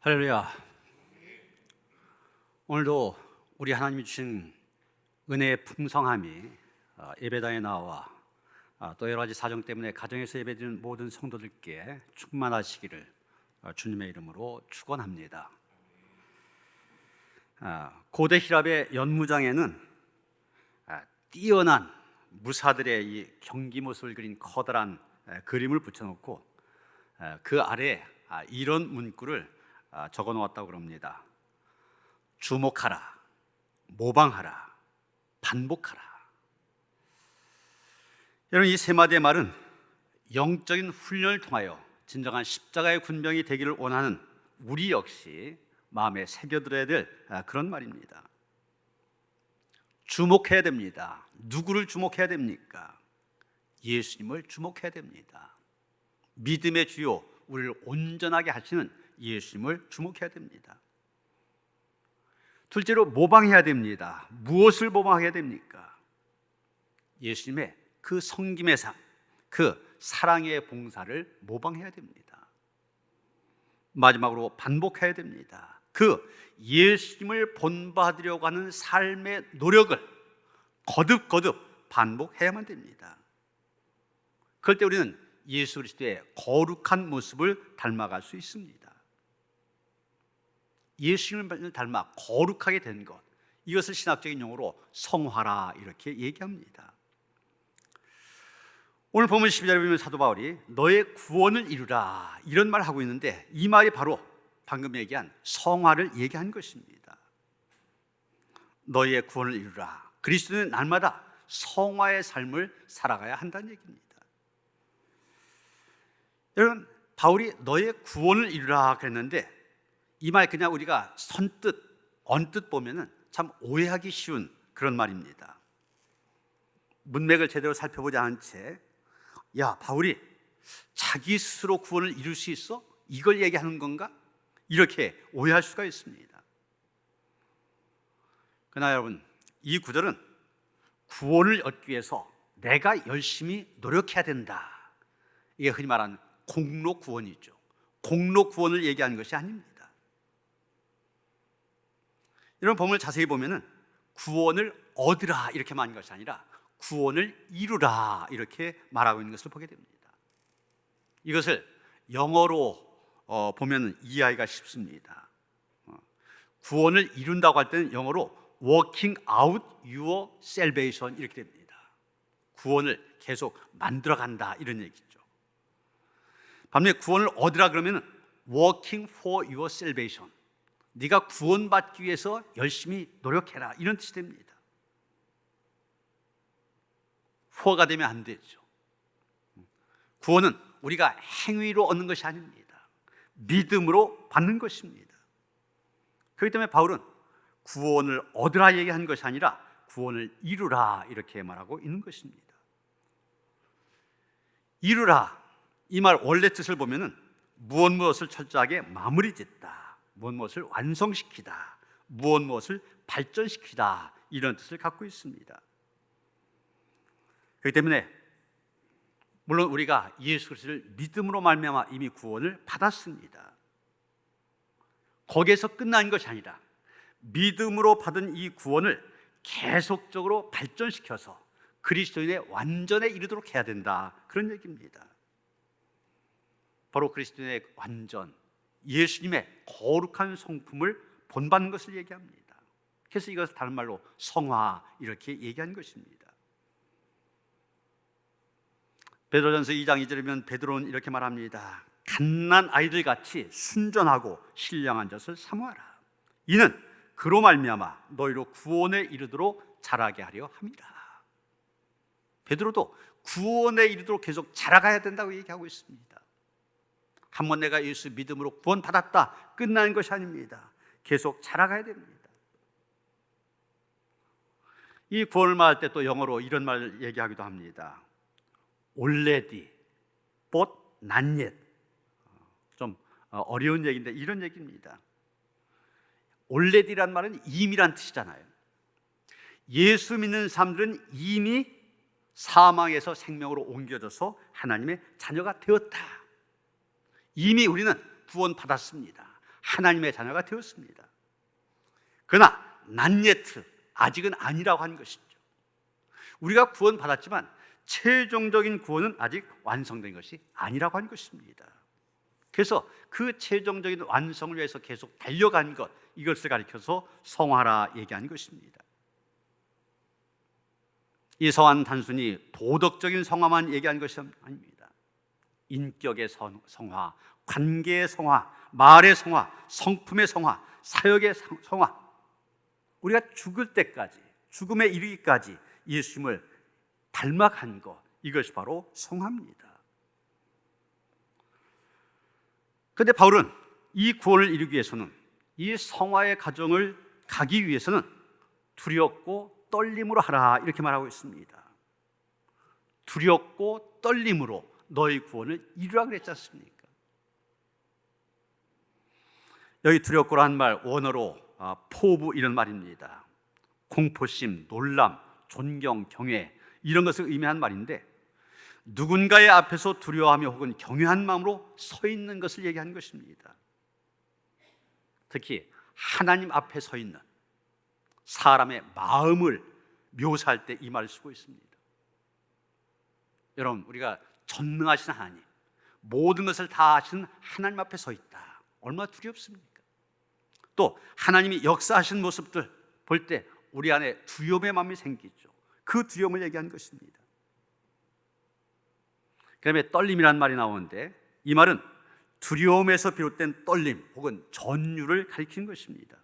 할렐루야. 오늘도 우리 하나님이 주신 은혜의 풍성함이 예배당에 나와 또 여러 가지 사정 때문에 가정에서 예배드리는 모든 성도들께 충만하시기를 주님의 이름으로 축원합니다. 고대 히랍의 연무장에는 뛰어난 무사들의 이 경기 모습을 그린 커다란 그림을 붙여놓고 그 아래에 이런 문구를 적어 놓았다고 합니다. 주목하라, 모방하라, 반복하라. 여러분, 이 세 마디의 말은 영적인 훈련을 통하여 진정한 십자가의 군병이 되기를 원하는 우리 역시 마음에 새겨들어야 될 그런 말입니다. 주목해야 됩니다. 누구를 주목해야 됩니까? 예수님을 주목해야 됩니다. 믿음의 주요, 우리를 온전하게 하시는 예수님을 주목해야 됩니다. 둘째로 모방해야 됩니다. 무엇을 모방해야 됩니까? 예수님의 그 섬김의 삶, 그 사랑의 봉사를 모방해야 됩니다. 마지막으로 반복해야 됩니다. 그 예수님을 본받으려고 하는 삶의 노력을 거듭 반복해야만 됩니다. 그럴 때 우리는 예수 그리스도의 거룩한 모습을 닮아갈 수 있습니다. 예수님을 닮아 거룩하게 된 것, 이것을 신학적인 용어로 성화라 이렇게 얘기합니다. 오늘 본문 12절에 보면 사도 바울이 너의 구원을 이루라 이런 말을 하고 있는데, 이 말이 바로 방금 얘기한 성화를 얘기한 것입니다. 너의 구원을 이루라. 그리스도는 날마다 성화의 삶을 살아가야 한다는 얘기입니다. 여러분, 바울이 너의 구원을 이루라 그랬는데, 이 말 그냥 우리가 언뜻 보면은 참 오해하기 쉬운 그런 말입니다. 문맥을 제대로 살펴보지 않은 채, 야, 바울이 자기 스스로 구원을 이룰 수 있어? 이걸 얘기하는 건가? 이렇게 오해할 수가 있습니다. 그러나 여러분, 이 구절은 구원을 얻기 위해서 내가 열심히 노력해야 된다, 이게 흔히 말하는 공로 구원이죠. 공로 구원을 얘기하는 것이 아닙니다. 이런 본문을 자세히 보면은 구원을 얻으라 이렇게 말한 것이 아니라 구원을 이루라 이렇게 말하고 있는 것을 보게 됩니다. 이것을 영어로 보면 이해하기가 쉽습니다. 구원을 이룬다고 할 때는 영어로 working out your salvation 이렇게 됩니다. 구원을 계속 만들어간다 이런 얘기죠. 반면에 구원을 얻으라 그러면 working for your salvation, 네가 구원받기 위해서 열심히 노력해라 이런 뜻이 됩니다. for가 되면 안 되죠. 구원은 우리가 행위로 얻는 것이 아닙니다. 믿음으로 받는 것입니다. 그렇기 때문에 바울은 구원을 얻으라 얘기한 것이 아니라 구원을 이루라 이렇게 말하고 있는 것입니다. 이루라, 이 말 원래 뜻을 보면은 무엇을 철저하게 마무리 짓다, 무엇을 완성시키다, 무엇을 발전시키다, 이런 뜻을 갖고 있습니다. 그렇기 때문에 물론 우리가 예수 그리스도를 믿음으로 말미암아 이미 구원을 받았습니다. 거기에서 끝난 것이 아니라 믿음으로 받은 이 구원을 계속적으로 발전시켜서 그리스도인의 완전에 이르도록 해야 된다, 그런 얘기입니다. 바로 그리스도인의 완전, 예수님의 거룩한 성품을 본받는 것을 얘기합니다. 그래서 이것을 다른 말로 성화 이렇게 얘기한 것입니다. 베드로전서 2장 2절에 보면 베드로는 이렇게 말합니다. 갓난 아이들 같이 순전하고 신령한 젖을 사모하라. 이는 그로 말미암아 너희로 구원에 이르도록 자라게 하려 함이라. 베드로도 구원에 이르도록 계속 자라가야 된다고 얘기하고 있습니다. 한번 내가 예수 믿음으로 구원받았다, 끝나는 것이 아닙니다. 계속 자라가야 됩니다. 이 구원을 말할 때 또 영어로 이런 말을 얘기하기도 합니다. already, but not yet. 좀 어려운 얘기인데 이런 얘기입니다. already란 말은 이미란 뜻이잖아요. 예수 믿는 사람들은 이미 사망에서 생명으로 옮겨져서 하나님의 자녀가 되었다. 이미 우리는 구원 받았습니다. 하나님의 자녀가 되었습니다. 그러나 난예트, 아직은 아니라고 하는 것이죠. 우리가 구원 받았지만 최종적인 구원은 아직 완성된 것이 아니라고 하는 것입니다. 그래서 그 최종적인 완성을 위해서 계속 달려간 것, 이것을 가리켜서 성화라 얘기하는 것입니다. 이 성화는 단순히 도덕적인 성화만 얘기하는 것이 아닙니다. 인격의 성화, 관계의 성화, 말의 성화, 성품의 성화, 사역의 성화, 우리가 죽을 때까지, 죽음에 이르기까지 예수님을 닮아간 것, 이것이 바로 성화입니다. 그런데 바울은 이 구원을 이루기 위해서는, 이 성화의 과정을 가기 위해서는 두렵고 떨림으로 하라, 이렇게 말하고 있습니다. 두렵고 떨림으로 너희 구원을 이루라 그랬지 않습니까? 여기 두렵고라는 말 원어로 포부 이런 말입니다. 공포심, 놀람, 존경, 경외, 이런 것을 의미하는 말인데, 누군가의 앞에서 두려워하며 혹은 경외한 마음으로 서 있는 것을 얘기하는 것입니다. 특히 하나님 앞에 서 있는 사람의 마음을 묘사할 때 이 말을 쓰고 있습니다. 여러분, 우리가 전능하신 하나님, 모든 것을 다 아시는 하나님 앞에 서 있다. 얼마나 두렵습니까? 또 하나님이 역사하신 모습들 볼 때 우리 안에 두려움의 마음이 생기죠. 그 두려움을 얘기하는 것입니다. 그다음에 떨림이라는 말이 나오는데, 이 말은 두려움에서 비롯된 떨림 혹은 전율을 가리키는 것입니다.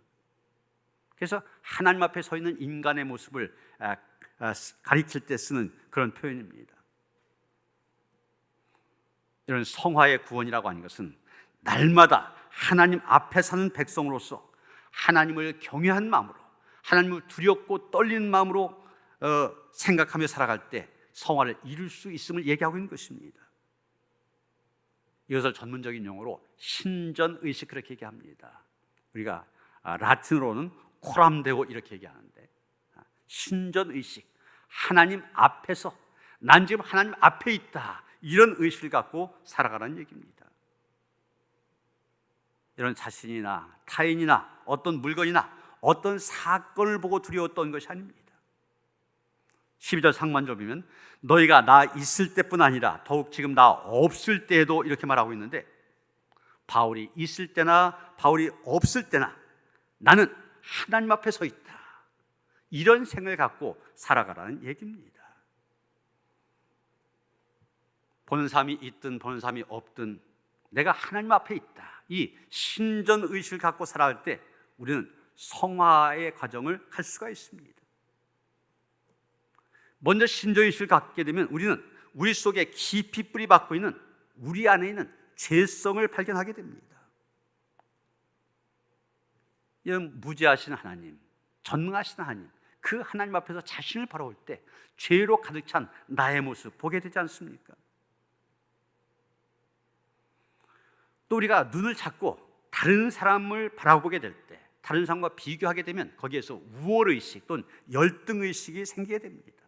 그래서 하나님 앞에 서 있는 인간의 모습을 가리킬 때 쓰는 그런 표현입니다. 이런 성화의 구원이라고 하는 것은 날마다 하나님 앞에 사는 백성으로서 하나님을 경외한 마음으로, 하나님을 두렵고 떨리는 마음으로 생각하며 살아갈 때 성화를 이룰 수 있음을 얘기하고 있는 것입니다. 이것을 전문적인 용어로 신전의식, 그렇게 얘기합니다. 우리가 라틴어로는 코람데오 이렇게 얘기하는데, 신전의식, 하나님 앞에서 난 지금 하나님 앞에 있다, 이런 의식을 갖고 살아가라는 얘기입니다. 이런 자신이나 타인이나 어떤 물건이나 어떤 사건을 보고 두려웠던 것이 아닙니다. 12절 상반절 보면 너희가 나 있을 때뿐 아니라 더욱 지금 나 없을 때에도, 이렇게 말하고 있는데, 바울이 있을 때나 바울이 없을 때나 나는 하나님 앞에 서 있다, 이런 생각을 갖고 살아가라는 얘기입니다. 보는 사람이 있든 보는 사람이 없든 내가 하나님 앞에 있다, 이 신전의식을 갖고 살아갈 때 우리는 성화의 과정을 갈 수가 있습니다. 먼저 신전의식을 갖게 되면 우리는 우리 속에 깊이 뿌리 박고 있는 우리 안에 있는 죄성을 발견하게 됩니다. 이런 무지하신 하나님, 전능하신 하나님, 그 하나님 앞에서 자신을 바라볼 때 죄로 가득 찬 나의 모습 보게 되지 않습니까? 또 우리가 눈을 잡고 다른 사람을 바라보게 될 때, 다른 사람과 비교하게 되면 거기에서 우월의식 또는 열등의식이 생기게 됩니다.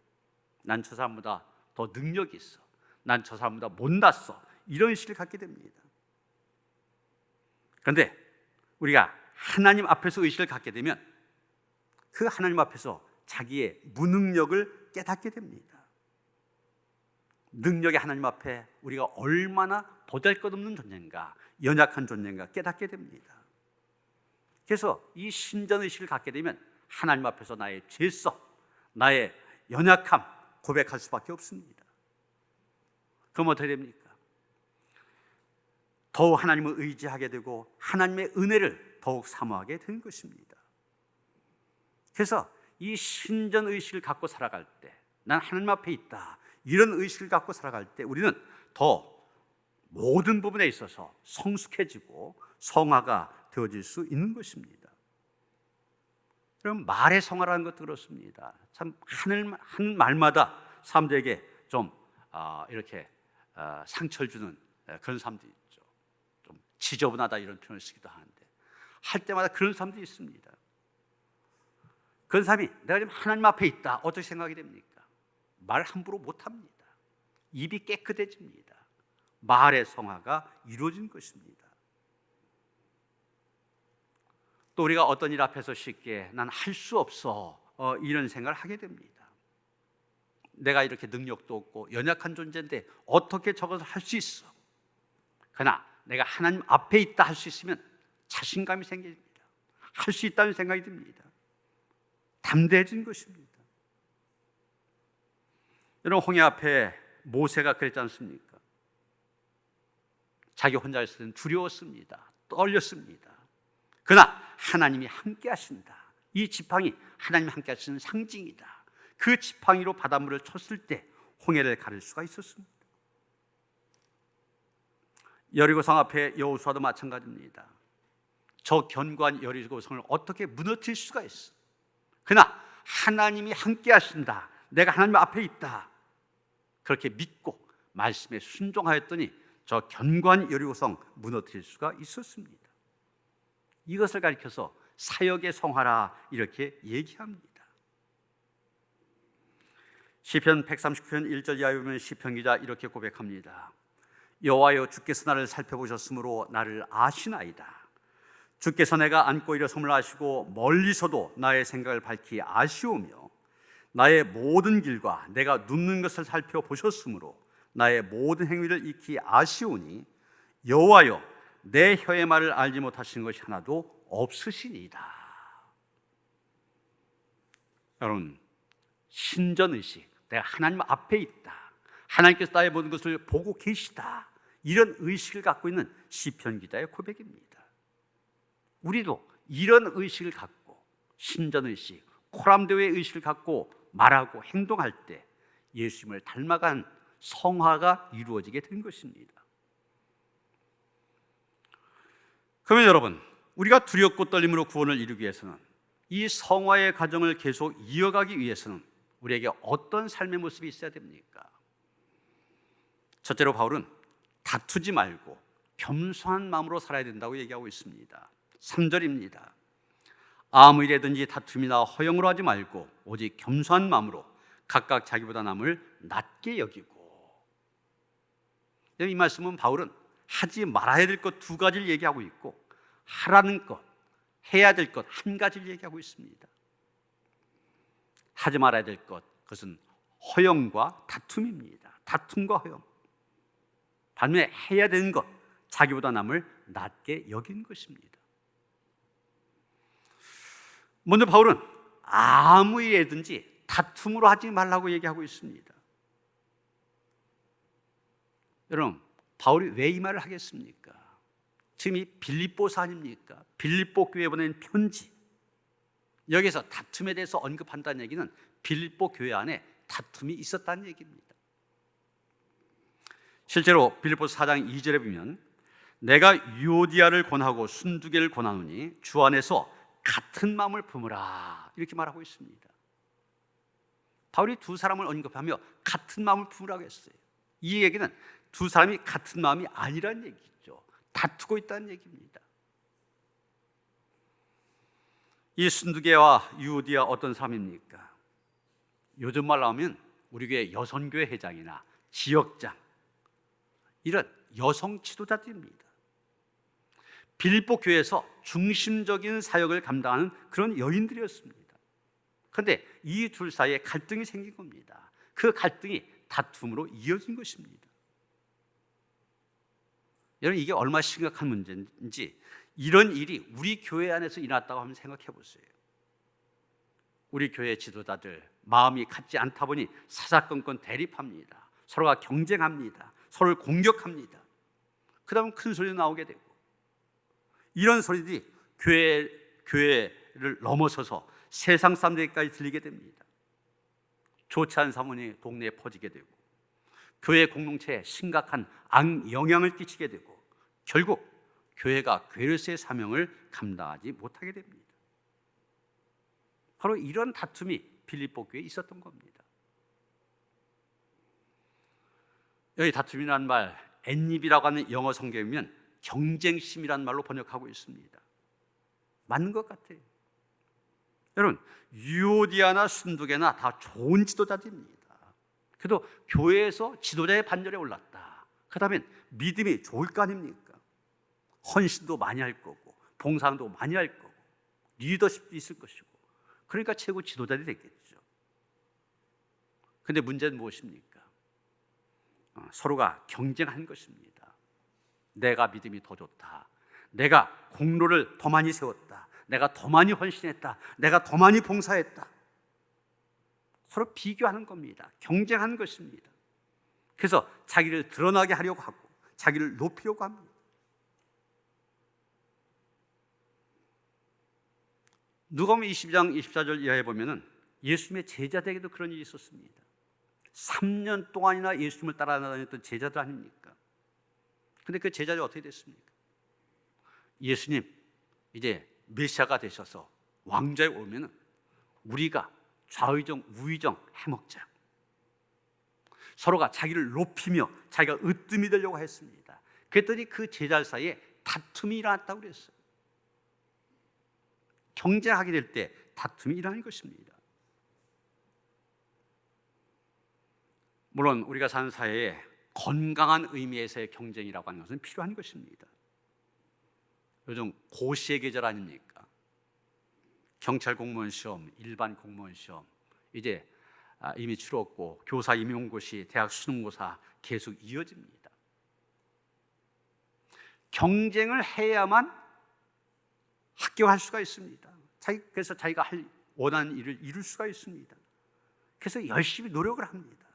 난 저 사람보다 더 능력이 있어, 난 저 사람보다 못났어, 이런 의식을 갖게 됩니다. 그런데 우리가 하나님 앞에서 의식을 갖게 되면 그 하나님 앞에서 자기의 무능력을 깨닫게 됩니다. 능력의 하나님 앞에 우리가 얼마나 보잘것없는 존재인가, 연약한 존재인가 깨닫게 됩니다. 그래서 이 신전의식을 갖게 되면 하나님 앞에서 나의 죄성, 나의 연약함 고백할 수밖에 없습니다. 그럼 어떻게 됩니까? 더욱 하나님을 의지하게 되고 하나님의 은혜를 더욱 사모하게 되는 것입니다. 그래서 이 신전의식을 갖고 살아갈 때, 난 하나님 앞에 있다, 이런 의식을 갖고 살아갈 때 우리는 더 모든 부분에 있어서 성숙해지고 성화가 되어질 수 있는 것입니다. 그럼 말의 성화라는 것도 그렇습니다. 참 하는 말마다 사람들에게 좀 이렇게 상처를 주는 그런 사람들이 있죠. 좀 지저분하다 이런 표현을 쓰기도 하는데, 할 때마다 그런 사람들이 있습니다. 그런 사람이 내가 지금 하나님 앞에 있다, 어떻게 생각이 됩니까? 말 함부로 못합니다. 입이 깨끗해집니다. 말의 성화가 이루어진 것입니다. 또 우리가 어떤 일 앞에서 쉽게 난 할 수 없어 이런 생각을 하게 됩니다. 내가 이렇게 능력도 없고 연약한 존재인데 어떻게 저것을 할 수 있어? 그러나 내가 하나님 앞에 있다 할 수 있으면 자신감이 생깁니다. 할 수 있다는 생각이 듭니다. 담대해진 것입니다. 여러분, 홍해 앞에 모세가 그랬지 않습니까? 자기 혼자 있을 때는 두려웠습니다. 떨렸습니다. 그러나 하나님이 함께 하신다. 이 지팡이 하나님이 함께 하시는 상징이다. 그 지팡이로 바닷물을 쳤을 때 홍해를 가를 수가 있었습니다. 여리고성 앞에 여호수아도 마찬가지입니다. 저 견고한 여리고성을 어떻게 무너뜨릴 수가 있어? 그러나 하나님이 함께 하신다. 내가 하나님 앞에 있다. 그렇게 믿고 말씀에 순종하였더니 저 견고한 여리고성 무너뜨릴 수가 있었습니다. 이것을 가리켜서 사역의 성화라 이렇게 얘기합니다. 시편 139편 1절 이하에 보면 시편 기자 이렇게 고백합니다. 여호와여, 주께서 나를 살펴보셨으므로 나를 아시나이다. 주께서 내가 앉고 일어섬을 아시고 멀리서도 나의 생각을 밝히 아시오며 나의 모든 길과 내가 눕는 것을 살펴보셨으므로 나의 모든 행위를 익히 아시오니 여호와여, 내 혀의 말을 알지 못하시는 것이 하나도 없으시니이다. 여러분, 신전의식, 내가 하나님 앞에 있다, 하나님께서 나의 모든 것을 보고 계시다, 이런 의식을 갖고 있는 시편 기자의 고백입니다. 우리도 이런 의식을 갖고, 신전의식, 코람대회 의식을 갖고 말하고 행동할 때 예수님을 닮아간 성화가 이루어지게 된 것입니다. 그러면 여러분, 우리가 두렵고 떨림으로 구원을 이루기 위해서는, 이 성화의 과정을 계속 이어가기 위해서는 우리에게 어떤 삶의 모습이 있어야 됩니까? 첫째로 바울은 다투지 말고 겸손한 마음으로 살아야 된다고 얘기하고 있습니다. 3절입니다. 아무 일에든지 다툼이나 허영으로 하지 말고 오직 겸손한 마음으로 각각 자기보다 남을 낮게 여기고. 이 말씀은 바울은 하지 말아야 될 것 2가지를 얘기하고 있고 하라는 것, 해야 될 것 1가지를 얘기하고 있습니다. 하지 말아야 될 것, 그것은 허영과 다툼입니다. 다툼과 허영. 반면에 해야 되는 것, 자기보다 남을 낮게 여기는 것입니다. 먼저 바울은 아무 일이든지 다툼으로 하지 말라고 얘기하고 있습니다. 여러분, 바울이 왜 이 말을 하겠습니까? 지금 이 빌립보서 아닙니까? 빌립보 교회에 보낸 편지. 여기서 다툼에 대해서 언급한다는 얘기는 빌립보 교회 안에 다툼이 있었다는 얘기입니다. 실제로 빌립보서 4장 2절에 보면 내가 유오디아를 권하고 순두개를 권하노니 주 안에서 같은 마음을 품으라, 이렇게 말하고 있습니다. 바울이 2 사람을 언급하며 같은 마음을 품으라고 했어요. 이 얘기는 2 사람이 같은 마음이 아니라는 얘기죠. 다투고 있다는 얘기입니다. 이 순두개와 유오디아 어떤 사람입니까? 요즘 말로 하면 우리 교회 여성교회 회장이나 지역장, 이런 여성 지도자들입니다. 빌립보 교회에서 중심적인 사역을 감당하는 그런 여인들이었습니다. 그런데 이 2 사이에 갈등이 생긴 겁니다. 그 갈등이 다툼으로 이어진 것입니다. 여러분, 이게 얼마나 심각한 문제인지 이런 일이 우리 교회 안에서 일어났다고 한번 생각해 보세요. 우리 교회 지도자들 마음이 같지 않다 보니 사사건건 대립합니다. 서로가 경쟁합니다. 서로를 공격합니다. 그 다음 큰 소리 나오게 되고, 이런 소리들이 교회를 넘어서서 세상 사람들까지 들리게 됩니다. 좋지 않은 사문이 동네에 퍼지게 되고 교회 공동체에 심각한 악영향을 끼치게 되고 결국 교회가 괴르스의 사명을 감당하지 못하게 됩니다. 바로 이런 다툼이 빌립보 교회에 있었던 겁니다. 여기 다툼이라는 말, 앤닙이라고 하는 영어 성경에 보면 경쟁심이라는 말로 번역하고 있습니다. 맞는 것 같아요. 여러분, 유오디아나 순두개나 다 좋은 지도자들입니다. 그래도 교회에서 지도자의 반열에 올랐다. 그렇다면 믿음이 좋을 거 아닙니까? 헌신도 많이 할 거고 봉사도 많이 할 거고 리더십도 있을 것이고, 그러니까 최고 지도자들이 됐겠죠. 그런데 문제는 무엇입니까? 서로가 경쟁하는 것입니다. 내가 믿음이 더 좋다, 내가 공로를 더 많이 세웠다, 내가 더 많이 헌신했다, 내가 더 많이 봉사했다. 서로 비교하는 겁니다. 경쟁하는 것입니다. 그래서 자기를 드러나게 하려고 하고 자기를 높이려고 합니다. 누가복음 22장 24절 이하에 보면은 예수님의 제자들에게도 그런 일이 있었습니다. 3년 동안이나 예수님을 따라다녔던 제자들 아닙니까? 근데 그 제자들이 어떻게 됐습니까? 예수님 이제 메시아가 되셔서 왕좌에 오면은 우리가 좌의정 우의정 해먹자. 서로가 자기를 높이며 자기가 으뜸이 되려고 했습니다. 그랬더니 그 제자들 사이에 다툼이 일어났다고 그랬어요. 경쟁하게 될 때 다툼이 일어나는 것입니다. 물론 우리가 사는 사회에 건강한 의미에서의 경쟁이라고 하는 것은 필요한 것입니다. 요즘 고시의 계절 아닙니까? 경찰 공무원 시험, 일반 공무원 시험 이제 이미 치렀고, 교사 임용고시, 대학 수능고사 계속 이어집니다. 경쟁을 해야만 합격할 수가 있습니다. 그래서 자기가 원하는 일을 이룰 수가 있습니다. 그래서 열심히 노력을 합니다.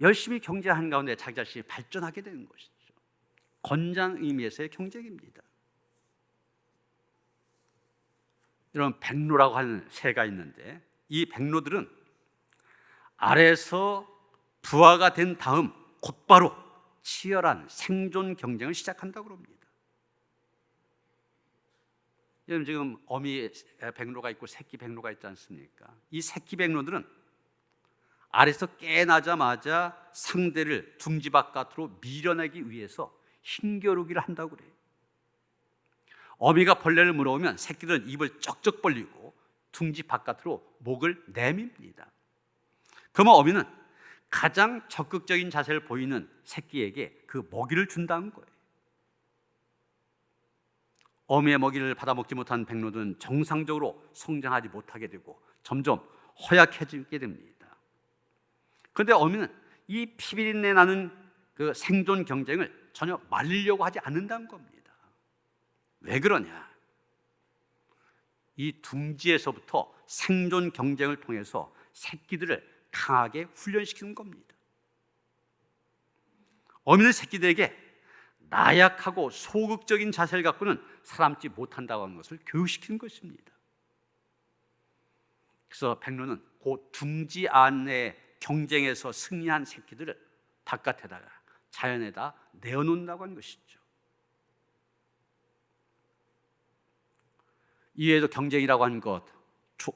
열심히 경쟁하는 가운데 자기 자신이 발전하게 되는 것이죠. 건장 의미에서의 경쟁입니다. 이런 백로라고 하는 새가 있는데, 이 백로들은 알에서 부화가 된 다음 곧바로 치열한 생존 경쟁을 시작한다고 합니다. 지금 어미 백로가 있고 새끼 백로가 있지 않습니까? 이 새끼 백로들은 알에서 깨나자마자 상대를 둥지 바깥으로 밀어내기 위해서 힘겨루기를 한다고 그래요. 어미가 벌레를 물어오면 새끼들은 입을 쩍쩍 벌리고 둥지 바깥으로 목을 내밉니다. 그러면 어미는 가장 적극적인 자세를 보이는 새끼에게 그 먹이를 준다는 거예요. 어미의 먹이를 받아먹지 못한 백로들은 정상적으로 성장하지 못하게 되고 점점 허약해지게 됩니다. 그런데 어미는 이 피비린내 나는 그 생존 경쟁을 전혀 말리려고 하지 않는다는 겁니다. 왜 그러냐? 이 둥지에서부터 생존 경쟁을 통해서 새끼들을 강하게 훈련시키는 겁니다. 어미는 새끼들에게 나약하고 소극적인 자세를 갖고는 살아남지 못한다고 하는 것을 교육시키는 것입니다. 그래서 백로는 그 둥지 안에 경쟁에서 승리한 새끼들을 바깥에다가 자연에다 내어놓는다고 하는 것이죠. 이외에도 경쟁이라고 하는 것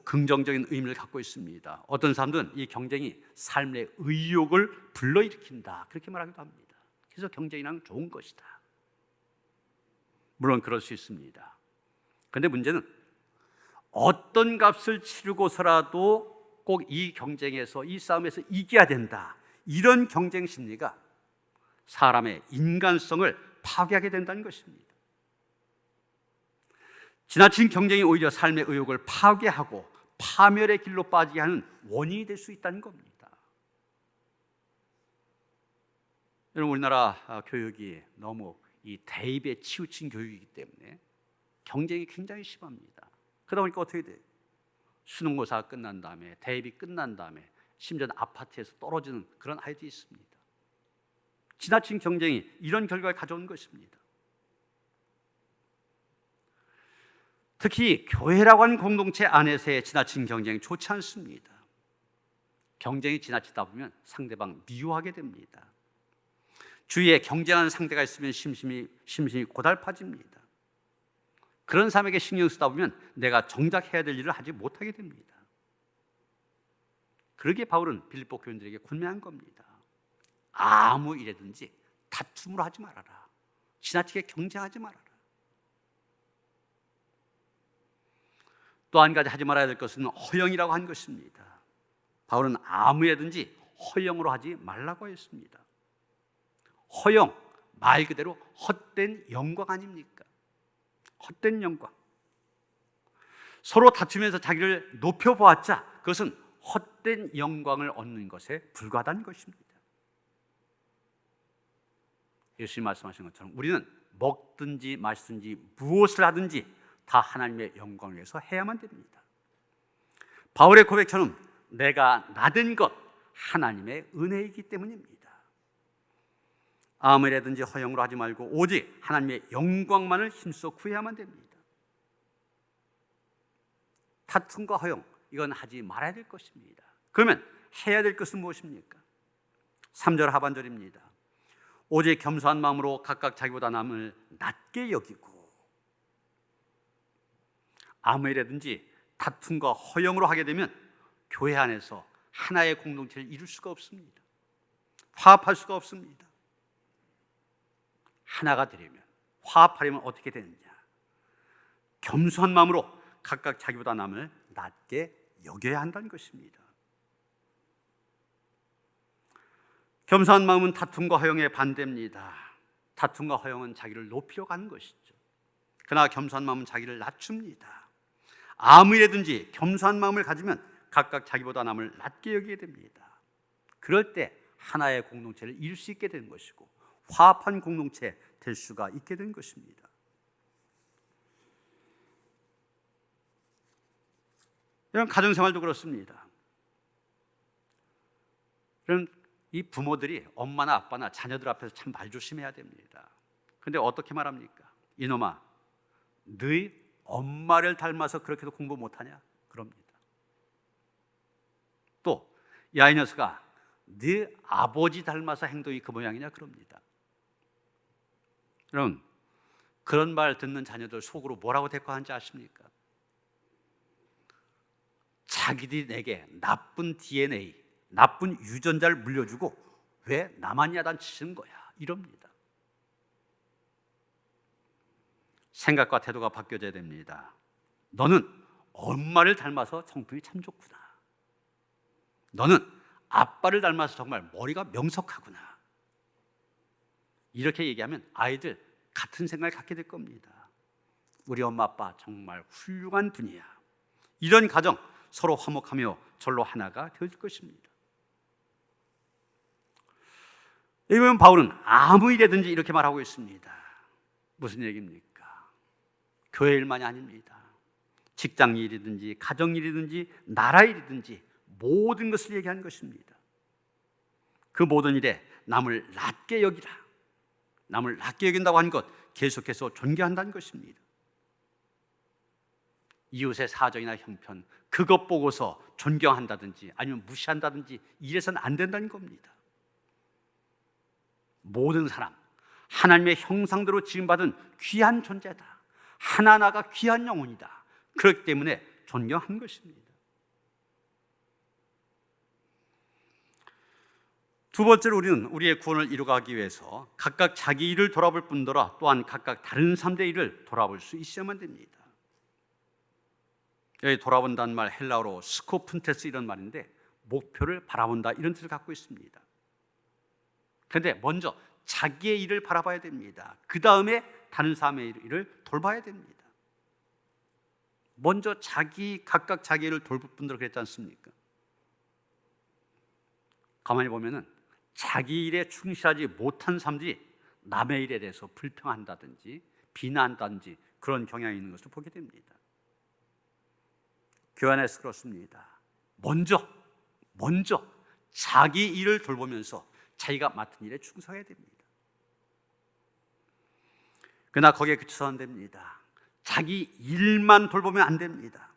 긍정적인 의미를 갖고 있습니다. 어떤 사람들은 이 경쟁이 삶의 의욕을 불러일으킨다 그렇게 말하기도 합니다. 그래서 경쟁이란 좋은 것이다. 물론 그럴 수 있습니다. 그런데 문제는 어떤 값을 치르고서라도 꼭 이 경쟁에서, 이 싸움에서 이겨야 된다, 이런 경쟁 심리가 사람의 인간성을 파괴하게 된다는 것입니다. 지나친 경쟁이 오히려 삶의 의욕을 파괴하고 파멸의 길로 빠지게 하는 원인이 될 수 있다는 겁니다. 여러분, 우리나라 교육이 너무 이 대입에 치우친 교육이기 때문에 경쟁이 굉장히 심합니다. 그러다 보니까 어떻게 돼요? 수능고사가 끝난 다음에, 대입이 끝난 다음에 심지어는 아파트에서 떨어지는 그런 아이들이 있습니다. 지나친 경쟁이 이런 결과를 가져온 것입니다. 특히 교회라고 하는 공동체 안에서의 지나친 경쟁이 좋지 않습니다. 경쟁이 지나치다 보면 상대방 미워하게 됩니다. 주위에 경쟁하는 상대가 있으면 심심이 고달파집니다. 그런 사람에게 신경 쓰다 보면 내가 정작 해야 될 일을 하지 못하게 됩니다. 그러기에 바울은 빌립보 교인들에게 권면한 겁니다. 아무 일이든지 다툼으로 하지 말아라. 지나치게 경쟁하지 말아라. 또 한 가지 하지 말아야 될 것은 허영이라고 한 것입니다. 바울은 아무 일이든지 허영으로 하지 말라고 했습니다. 허영, 말 그대로 헛된 영광 아닙니까? 헛된 영광. 서로 다투면서 자기를 높여보았자 그것은 헛된 영광을 얻는 것에 불과하다는 것입니다. 예수님 말씀하신 것처럼 우리는 먹든지 마시든지 무엇을 하든지 다 하나님의 영광을 위해서 해야만 됩니다. 바울의 고백처럼 내가 나된 것 하나님의 은혜이기 때문입니다. 아무래든지 허영으로 하지 말고 오직 하나님의 영광만을 힘써 구해야만 됩니다. 다툼과 허영, 이건 하지 말아야 될 것입니다. 그러면 해야 될 것은 무엇입니까? 3절 하반절입니다. 오직 겸손한 마음으로 각각 자기보다 남을 낮게 여기고. 아무 일이든지 다툼과 허영으로 하게 되면 교회 안에서 하나의 공동체를 이룰 수가 없습니다. 화합할 수가 없습니다. 하나가 되려면, 화합하려면 어떻게 되느냐? 겸손한 마음으로 각각 자기보다 남을 낮게 여겨야 한다는 것입니다. 겸손한 마음은 다툼과 허영의 반대입니다. 다툼과 허영은 자기를 높이려고 하는 것이죠. 그러나 겸손한 마음은 자기를 낮춥니다. 아무 일이든지 겸손한 마음을 가지면 각각 자기보다 남을 낮게 여기게 됩니다. 그럴 때 하나의 공동체를 이룰 수 있게 되는 것이고 화합한 공동체 될 수가 있게 된 것입니다. 이런 가정생활도 그렇습니다. 그럼 이 부모들이 엄마나 아빠나 자녀들 앞에서 참 말 조심해야 됩니다. 그런데 어떻게 말합니까? 이놈아, 너희 엄마를 닮아서 그렇게도 공부 못하냐? 그럽니다. 또 야 이 녀석아, 네 아버지 닮아서 행동이 그 모양이냐? 그럽니다. 여러분, 그런 말 듣는 자녀들 속으로 뭐라고 대꾸하는지 아십니까? 자기들이 내게 나쁜 DNA, 나쁜 유전자를 물려주고 왜 나만 야단치는 거야? 이럽니다. 생각과 태도가 바뀌어져야 됩니다. 너는 엄마를 닮아서 성품이 참 좋구나. 너는 아빠를 닮아서 정말 머리가 명석하구나. 이렇게 얘기하면 아이들 같은 생각을 갖게 될 겁니다. 우리 엄마 아빠 정말 훌륭한 분이야. 이런 가정 서로 화목하며 절로 하나가 되어질 것입니다. 여기 보면 바울은 아무 일이든지 이렇게 말하고 있습니다. 무슨 얘기입니까? 교회 일만이 아닙니다. 직장 일이든지 가정 일이든지 나라 일이든지 모든 것을 얘기하는 것입니다. 그 모든 일에 남을 낮게 여기라. 남을 낮게 여긴다고 하는 것 계속해서 존경한다는 것입니다. 이웃의 사정이나 형편 그것 보고서 존경한다든지 아니면 무시한다든지 이래서는 안 된다는 겁니다. 모든 사람 하나님의 형상대로 지음받은 귀한 존재다. 하나하나가 귀한 영혼이다. 그렇기 때문에 존경한 것입니다. 두 번째로 우리는 우리의 구원을 이루어가기 위해서 각각 자기 일을 돌아볼 뿐더러 또한 각각 다른 사람들의 일을 돌아볼 수 있어야만 됩니다. 여기 돌아본다는 말 헬라어로 스코픈테스 이런 말인데 목표를 바라본다 이런 뜻을 갖고 있습니다. 그런데 먼저 자기의 일을 바라봐야 됩니다. 그 다음에 다른 사람의 일을 돌봐야 됩니다. 먼저 각각 자기 일을 돌볼 분들 그랬지 않습니까? 가만히 보면은 자기 일에 충실하지 못한 사람들이 남의 일에 대해서 불평한다든지 비난한다든지 그런 경향이 있는 것을 보게 됩니다. 교회 안에서 그렇습니다. 먼저 자기 일을 돌보면서 자기가 맡은 일에 충성해야 됩니다. 그러나 거기에 그쳐서 안 됩니다. 자기 일만 돌보면 안 됩니다.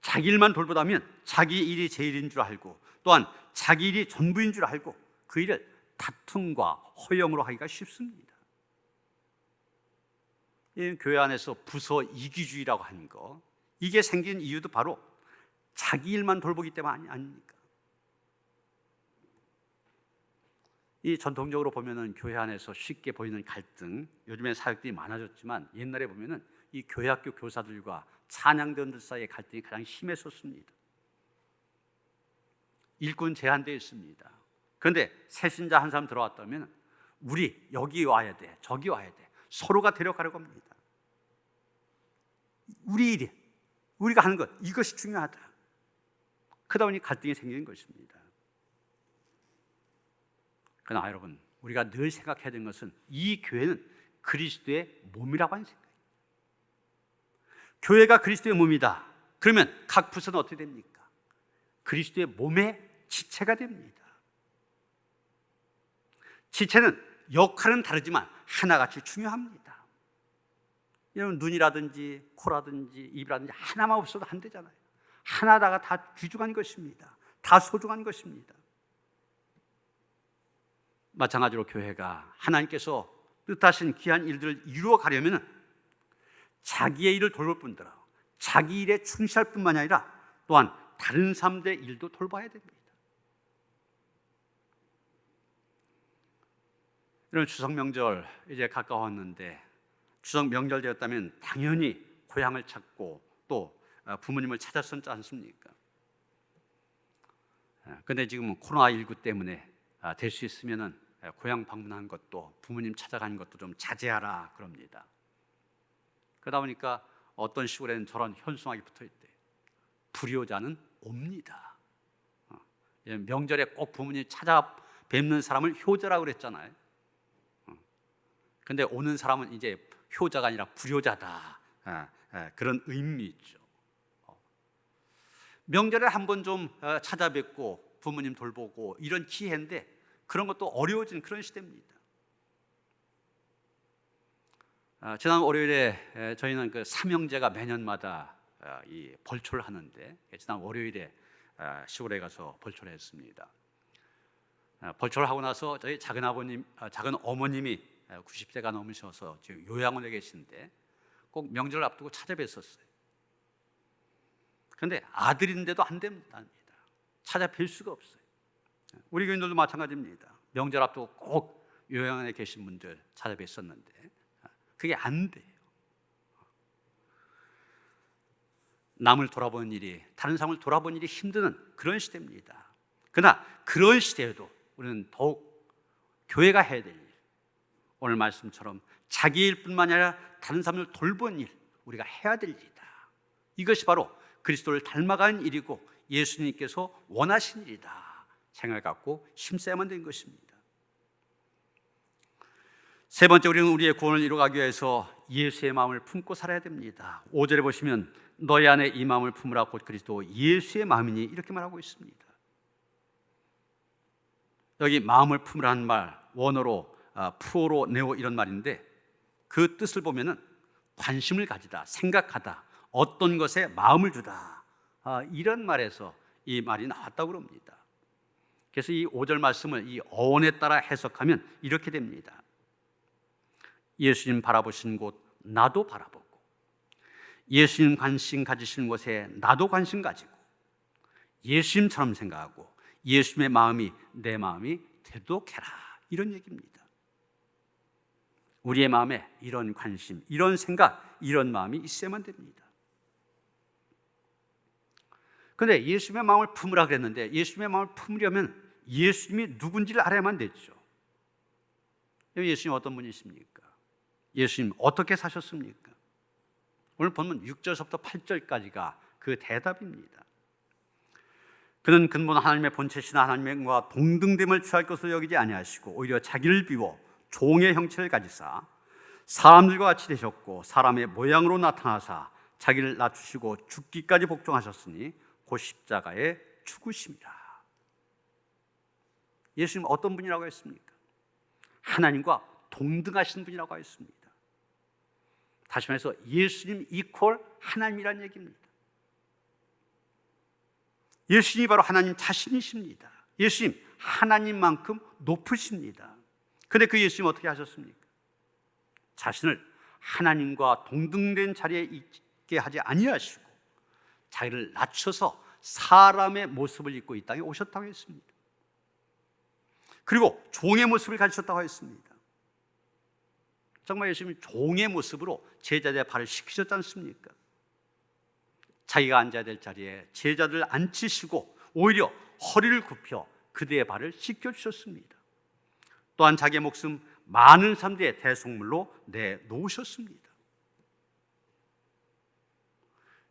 자기 일만 돌보다면 자기 일이 제일인 줄 알고 또한 자기 일이 전부인 줄 알고 그 일을 다툼과 허영으로 하기가 쉽습니다. 이 교회 안에서 부서 이기주의라고 하는 거 이게 생긴 이유도 바로 자기 일만 돌보기 때문 아닙니까? 이 전통적으로 보면은 교회 안에서 쉽게 보이는 갈등, 요즘에 사역들이 많아졌지만 옛날에 보면은 이 교회학교 교사들과 찬양대원들 사이의 갈등이 가장 심했었습니다. 일꾼 제한되어 있습니다. 그런데 새신자 한 사람 들어왔다면 우리 여기 와야 돼, 저기 와야 돼, 서로가 데려가려고 합니다. 우리 일이, 우리가 하는 것, 이것이 중요하다. 그러다 보니 갈등이 생기는 것입니다. 그러나 여러분, 우리가 늘 생각해야 되는 것은 이 교회는 그리스도의 몸이라고 하는 생각이에요. 교회가 그리스도의 몸이다. 그러면 각 부서는 어떻게 됩니까? 그리스도의 몸의 지체가 됩니다. 지체는 역할은 다르지만 하나같이 중요합니다. 여러분, 눈이라든지 코라든지 입이라든지 하나만 없어도 안 되잖아요. 하나다가 다 귀중한 것입니다. 다 소중한 것입니다. 마찬가지로 교회가 하나님께서 뜻하신 귀한 일들을 이루어 가려면 자기의 일을 돌볼 뿐더러 자기 일에 충실할 뿐만이 아니라 또한 다른 사람들의 일도 돌봐야 됩니다. 이런 추석 명절 이제 가까웠는데, 추석 명절 되었다면 당연히 고향을 찾고 또 부모님을 찾았었지 않습니까? 그런데 지금 코로나19 때문에 될 수 있으면 고향 방문하는 것도, 부모님 찾아가는 것도 좀 자제하라 그럽니다. 그러다 보니까 어떤 시골에는 저런 현수막이 붙어있대. 불효자는 옵니다. 명절에 꼭 부모님 찾아뵙는 사람을 효자라고 그랬잖아요. 그런데 오는 사람은 이제 효자가 아니라 불효자다, 그런 의미죠. 명절에 한번 좀 찾아뵙고 부모님 돌보고 이런 기회인데 그런 것도 어려워진 그런 시대입니다. 지난 월요일에 저희는 그 삼형제가 매년마다 이 벌초를 하는데, 지난 월요일에 시골에 가서 벌초를 했습니다. 벌초를 하고 나서 저희 작은 어머님이 90세가 넘으셔서 지금 요양원에 계신데 꼭 명절을 앞두고 찾아뵀었어요. 그런데 아들인데도 안 됩니다. 찾아뵐 수가 없어요. 우리 교인들도 마찬가지입니다. 명절 앞두고 꼭 요양원에 계신 분들 찾아뵀었는데 그게 안 돼요. 남을 돌아보는 일이, 다른 사람을 돌아보는 일이 힘든 그런 시대입니다. 그러나 그런 시대에도 우리는 더욱 교회가 해야 될 일, 오늘 말씀처럼 자기 일뿐만 아니라 다른 사람을 돌보는 일, 우리가 해야 될 일이다. 이것이 바로 그리스도를 닮아가는 일이고 예수님께서 원하신 일이다 생각을 갖고 힘써야만 되는 것입니다. 세 번째, 우리는 우리의 구원을 이루어가기 위해서 예수의 마음을 품고 살아야 됩니다. 5절에 보시면 너희 안에 이 마음을 품으라 곧 그리스도 예수의 마음이니 이렇게 말하고 있습니다. 여기 마음을 품으라는 말, 원어로 프로로 네오 이런 말인데 그 뜻을 보면은 관심을 가지다, 생각하다, 어떤 것에 마음을 두다, 이런 말에서 이 말이 나왔다고 합니다. 그래서 이 5절 말씀을 이 어원에 따라 해석하면 이렇게 됩니다. 예수님 바라보신 곳 나도 바라보고, 예수님 관심 가지시는 곳에 나도 관심 가지고, 예수님처럼 생각하고 예수님의 마음이 내 마음이 되도록 해라, 이런 얘기입니다. 우리의 마음에 이런 관심, 이런 생각, 이런 마음이 있어야만 됩니다. 그런데 예수님의 마음을 품으라 그랬는데 예수님의 마음을 품으려면 예수님이 누군지를 알아야만 되죠. 예수님 어떤 분이십니까? 예수님 어떻게 사셨습니까? 오늘 본문 6절부터 8절까지가 그 대답입니다. 그는 근본 하나님의 본체시나 하나님과 동등됨을 취할 것으로 여기지 아니하시고 오히려 자기를 비워 종의 형체를 가지사 사람들과 같이 되셨고 사람의 모양으로 나타나사 자기를 낮추시고 죽기까지 복종하셨으니 곧 십자가에 죽으심이라. 예수님 어떤 분이라고 했습니까? 하나님과 동등하신 분이라고 했습니다. 다시 말해서 예수님 이퀄 하나님이라는 얘기입니다. 예수님이 바로 하나님 자신이십니다. 예수님 하나님만큼 높으십니다. 그런데 그 예수님 어떻게 하셨습니까? 자신을 하나님과 동등된 자리에 있게 하지 아니하시고 자기를 낮춰서 사람의 모습을 입고 이 땅에 오셨다고 했습니다. 그리고 종의 모습을 가지셨다고 했습니다. 정말 예수님이 종의 모습으로 제자들의 발을 씻기셨지 않습니까? 자기가 앉아야 될 자리에 제자들을 앉히시고 오히려 허리를 굽혀 그들의 발을 씻겨주셨습니다. 또한 자기의 목숨 많은 사람들의 대속물로 내놓으셨습니다.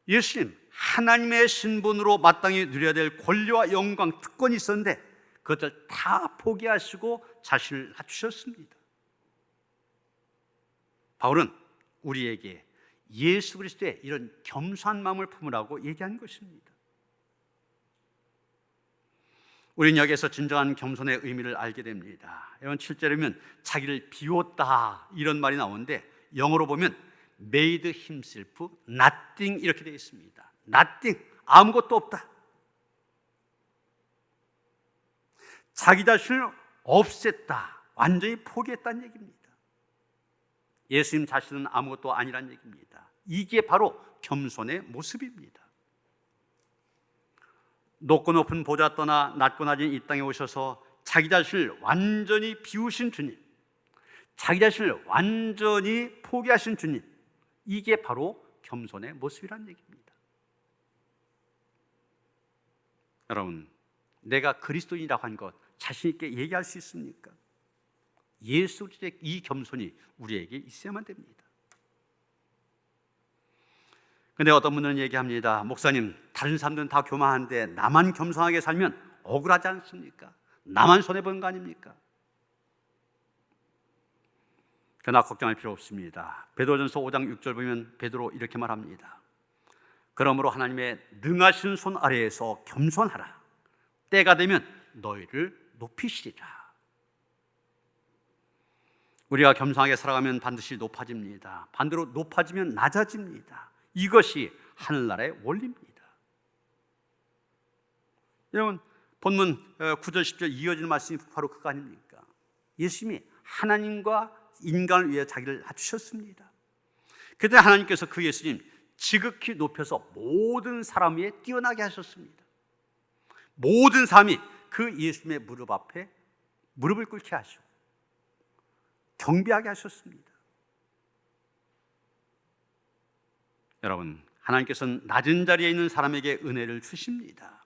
예수님 하나님의 신분으로 마땅히 누려야 될 권리와 영광, 특권이 있었는데 그것을 다 포기하시고 자신을 낮추셨습니다. 바울은 우리에게 예수 그리스도의 이런 겸손한 마음을 품으라고 얘기한 것입니다. 우리는 여기에서 진정한 겸손의 의미를 알게 됩니다. 여러분 7절이면 자기를 비웠다 이런 말이 나오는데 영어로 보면 made himself nothing 이렇게 되어 있습니다. nothing, 아무것도 없다. 자기 자신을 없앴다, 완전히 포기했다는 얘기입니다. 예수님 자신은 아무것도 아니란 얘기입니다. 이게 바로 겸손의 모습입니다. 높고 높은 보좌 떠나 낮고 낮은 이 땅에 오셔서 자기 자신을 완전히 비우신 주님, 자기 자신을 완전히 포기하신 주님, 이게 바로 겸손의 모습이란 얘기입니다. 여러분, 내가 그리스도인이라고 한 것 자신 있게 얘기할 수 있습니까? 예수 그리스도의 이 겸손이 우리에게 있어야만 됩니다. 근데 어떤 분들은 얘기합니다. 목사님, 다른 사람들은 다 교만한데 나만 겸손하게 살면 억울하지 않습니까? 나만 손해보는 거 아닙니까? 그러나 걱정할 필요 없습니다. 베드로전서 5장 6절 보면 베드로 이렇게 말합니다. 그러므로 하나님의 능하신 손 아래에서 겸손하라. 때가 되면 너희를 높이시리라. 우리가 겸손하게 살아가면 반드시 높아집니다. 반대로 높아지면 낮아집니다. 이것이 하늘나라의 원리입니다. 여러분, 본문 9절 10절 이어지는 말씀이 바로 그거 아닙니까? 예수님이 하나님과 인간을 위해 자기를 낮추셨습니다. 그때 하나님께서 그 예수님 지극히 높여서 모든 사람 위에 뛰어나게 하셨습니다. 모든 사람이 그 예수님의 무릎 앞에 무릎을 꿇게 하시고 경배하게 하셨습니다. 여러분, 하나님께서는 낮은 자리에 있는 사람에게 은혜를 주십니다.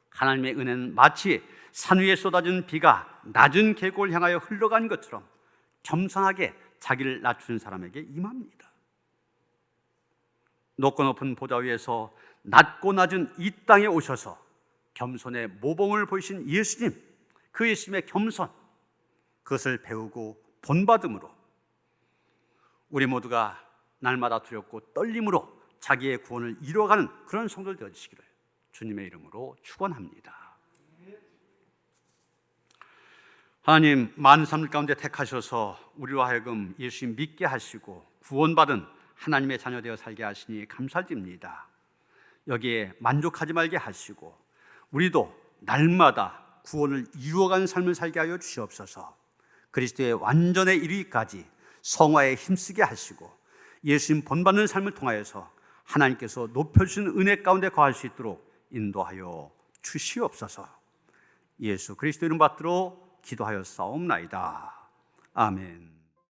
하나님의 은혜는 마치 산 위에 쏟아진 비가 낮은 계곡을 향하여 흘러간 것처럼 겸손하게 자기를 낮추는 사람에게 임합니다. 높고 높은 보좌 위에서 낮고 낮은 이 땅에 오셔서 겸손의 모범을 보이신 예수님, 그 예수님의 겸손, 그것을 배우고 본받음으로 우리 모두가 날마다 두렵고 떨림으로 자기의 구원을 이루어가는 그런 성도들 되시기를 주님의 이름으로 축원합니다. 하나님, 많은 사람들 가운데 택하셔서 우리로 하여금 예수님 믿게 하시고 구원받은 하나님의 자녀 되어 살게 하시니 감사드립니다. 여기에 만족하지 말게 하시고 우리도 날마다 구원을 이루어가는 삶을 살게 하여 주시옵소서. 그리스도의 완전에 이르기까지 성화에 힘쓰게 하시고 예수님 본받는 삶을 통하여서 하나님께서 높여주신 은혜 가운데 거할 수 있도록 인도하여 주시옵소서. 예수 그리스도 이름 받들어 기도하여 싸움나이다. 아멘.